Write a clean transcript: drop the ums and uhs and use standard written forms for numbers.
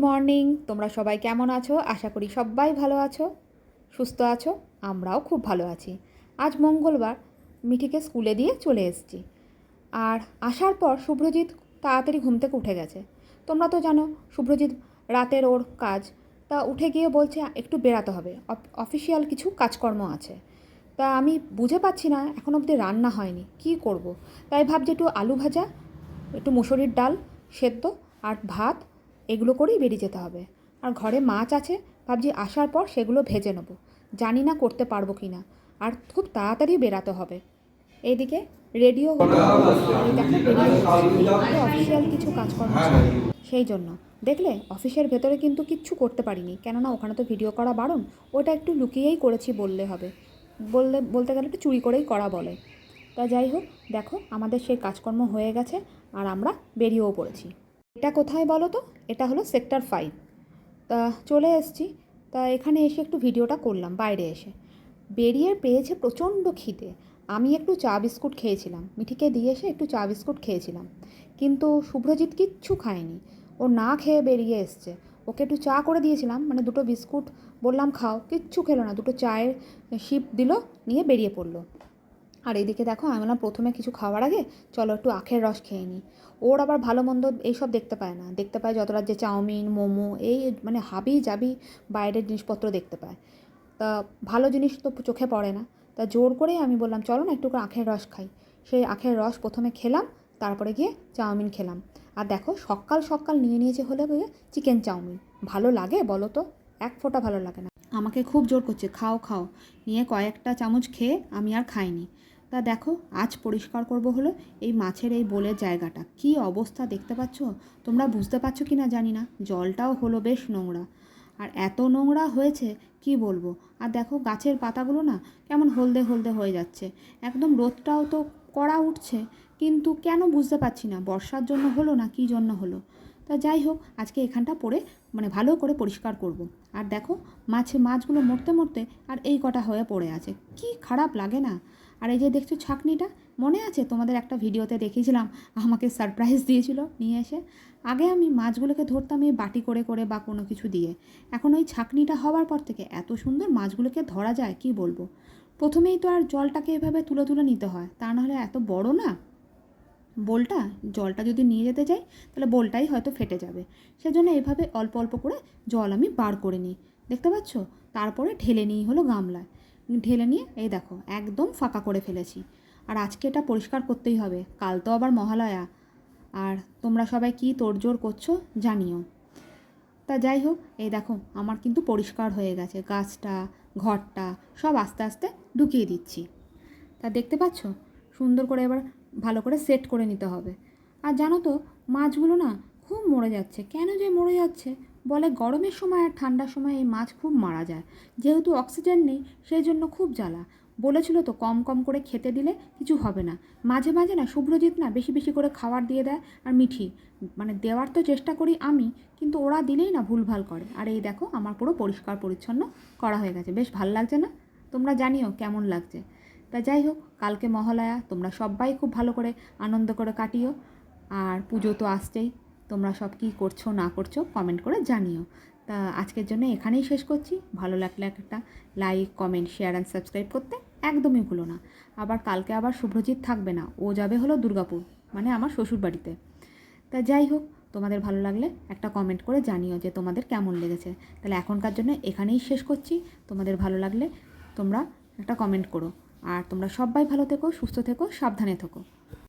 Morning. তোমরা সবাই কেমন আছো? আশা করি সবাই ভালো আছো, সুস্থ আছো। আমরাও খুব ভালো আছি। আজ মঙ্গলবার, মিঠিকে স্কুলে দিয়ে চলে এসেছি। আর আসার পর শুভ্রজিৎ তাড়াতাড়ি ঘুম থেকে উঠে গেছে। তোমরা তো জানো শুভ্রজিৎ রাতের ওর কাজ, তা উঠে গিয়ে বলছে একটু বেরাতে হবে, অফিসিয়াল কিছু কাজকর্ম আছে। তা আমি বুঝে পাচ্ছি না, এখন অবধি রান্না হয়নি, কি করব। তাই ভাবছি একটু আলু ভাজা, একটু মুসুরির ডাল সেদ্ধ আর ভাত, এগুলো করেই বেরিয়ে যেতে হবে। আর ঘরে মাছ আছে, ভাবছি আসার পর সেগুলো ভেজে নেব। জানি না করতে পারবো কি না, আর খুব তাড়াতাড়ি বেরাতে হবে। এইদিকে রেডিও হতে হবে, আর এই দেখো বেরিয়ে যাচ্ছি। অফিসিয়াল কিছু কাজকর্ম ছিল, সেই জন্য। দেখলে অফিসের ভেতরে কিন্তু কিচ্ছু করতে পারিনি, কেননা ওখানে তো ভিডিও করা বারণ। ওটা একটু লুকিয়েই করেছি বললে হবে, বলতে গেলে একটু চুরি করেই করা বলে। তা যাই হোক, দেখো আমাদের সেই কাজকর্ম হয়ে গেছে, আর আমরা বেরিয়েও পড়েছি। এটা কোথায় বলো তো? এটা হলো সেক্টর 5। তা চলে এসেছি। তা এখানে এসে একটু ভিডিওটা করলাম বাইরে এসে। বেরিয়ে পেয়েছে প্রচণ্ড খিদে। আমি একটু চা বিস্কুট খেয়েছিলাম, মিঠিকে দিয়ে এসে একটু চা বিস্কুট খেয়েছিলাম, কিন্তু শুভ্রজিৎ কিচ্ছু খায়নি। ও না খেয়ে বেরিয়ে এসছে। ওকে একটু চা করে দিয়েছিলাম, মানে দুটো বিস্কুট বললাম খাও, কিচ্ছু খেলো না। দুটো চায়ের সিপ দিল, নিয়ে বেরিয়ে পড়লো। আর এদিকে দেখো, আমি বললাম প্রথমে কিছু খাওয়ার আগে চলো একটু আখের রস খেয়ে নিই। ওর আবার ভালো মন্দ এইসব দেখতে পায় না, দেখতে পায় যত রাত যে চাউমিন মোমো, এই মানে হাবি জাবি বাইরের জিনিসপত্র দেখতে পায়। তা ভালো জিনিস তো চোখে পড়ে না। তা জোর করেই আমি বললাম চলো না একটু আখের রস খাই। সেই আখের রস প্রথমে খেলাম, তারপরে গিয়ে চাউমিন খেলাম। আর দেখো সকাল সকাল নিয়ে নিয়েছে হলে গিয়ে চিকেন চাউমিন। ভালো লাগে বলো তো? এক ফোঁটা ভালো লাগে না। আমাকে খুব জোর করছে খাও খাও, নিয়ে কয়েকটা চামচ খেয়ে আমি আর খাইনি। তা দেখো আজ পরিষ্কার করব হলো এই মাছের এই বোলের জায়গাটা। কি অবস্থা দেখতে পাচ্ছ? তোমরা বুঝতে পারছো কি না জানি না, জলটাও হলো বেশ নোংরা। আর এত নোংরা হয়েছে কি বলবো। আর দেখো গাছের পাতাগুলো না কেমন হলদে হলদে হয়ে যাচ্ছে। একদম রোদটাও তো কড়া উঠছে, কিন্তু কেন বুঝতে পারছি না, বর্ষার জন্য হলো না কী জন্য হলো। তা যাই হোক, আজকে এখানটা পরে মানে ভালো করে পরিষ্কার করব। আর দেখো মাছগুলো মরতে মরতে আর এই কটা হয়ে পড়ে আছে, কি খারাপ লাগে না। আর এই যে দেখছো ছাঁকনিটা, মনে আছে তোমাদের একটা ভিডিওতে দেখিয়েছিলাম, আমাকে সারপ্রাইজ দিয়েছিল নিয়ে এসে। আগে আমি মাছগুলোকে ধরতাম এই বাটি করে করে বা কোনো কিছু দিয়ে, এখন ওই ছাঁকনিটা হওয়ার পর থেকে এত সুন্দর মাছগুলোকে ধরা যায় কি বলবো। প্রথমেই তো আর জলটাকে এভাবে তুলে তুলে নিতে হয়, তা নাহলে এত বড় না বোলটা, জলটা যদি নিয়ে যেতে যাই তাহলে বোলটাই হয়তো ফেটে যাবে। সেজন্য এভাবে অল্প অল্প করে জল আমি বার করে নিই, দেখতে পাচ্ছ। তারপরে ঢেলে নিই হলো গামলায়, ঢেলে নিয়ে এই দেখো একদম ফাঁকা করে ফেলেছি। আর আজকে এটা পরিষ্কার করতেই হবে, কাল তো আবার মহালয়া। আর তোমরা সবাই কি তোড়জোড় করছো জানিও। তা যাই হোক, এই দেখো আমার কিন্তু পরিষ্কার হয়ে গেছে, গাছটা ঘরটা সব আস্তে আস্তে ঢুকিয়ে দিচ্ছি। তা দেখতে পাচ্ছ, সুন্দর করে এবার ভালো করে সেট করে নিতে হবে। আর জানো তো মাছগুলো না খুব মরে যাচ্ছে, কেন যে মরে যাচ্ছে বলে, গরমের সময় আর ঠান্ডার সময় এই মাছ খুব মারা যায়। যেহেতু অক্সিজেন নেই সেই জন্য খুব জ্বালা। বলেছিল তো কম কম করে খেতে দিলে কিছু হবে না। মাঝে মাঝে না শুভ্রজিৎ না বেশি বেশি করে খাবার দিয়ে দেয়, আর মিঠি মানে দেওয়ার তো চেষ্টা করি আমি, কিন্তু ওরা দিলেই না ভুলভাল করে। আর এই দেখো আমার পুরো পরিষ্কার পরিচ্ছন্ন করা হয়ে গেছে, বেশ ভাল লাগছে না? তোমরা জানিও কেমন লাগছে। তা যাই হোক, কালকে মহালয়া, তোমরা সবাই খুব ভালো করে আনন্দ করে কাটিও। আর পুজো তো আসছেই, তোমরা সব কী করছো না করছো কমেন্ট করে জানিও। তা আজকের জন্য এখানেই শেষ করছি। ভালো লাগলে একটা like comment share and subscribe করতে একদমই ভুলো না। আবার কালকে আবার শুভ্রজিৎ থাকবে না, ও যাবে হলো দুর্গাপুর, মানে আমার শ্বশুর বাড়িতে। তা যাই হোক, তোমাদের ভালো লাগলে একটা কমেন্ট করে জানিও যে তোমাদের কেমন লেগেছে। তাহলে এখনকার জন্য এখানেই শেষ করছি। তোমাদের ভালো লাগলে তোমরা একটা কমেন্ট করো। আর তোমরা সবাই ভালো থেকো, সুস্থ থেকো, সাবধানে থেকো।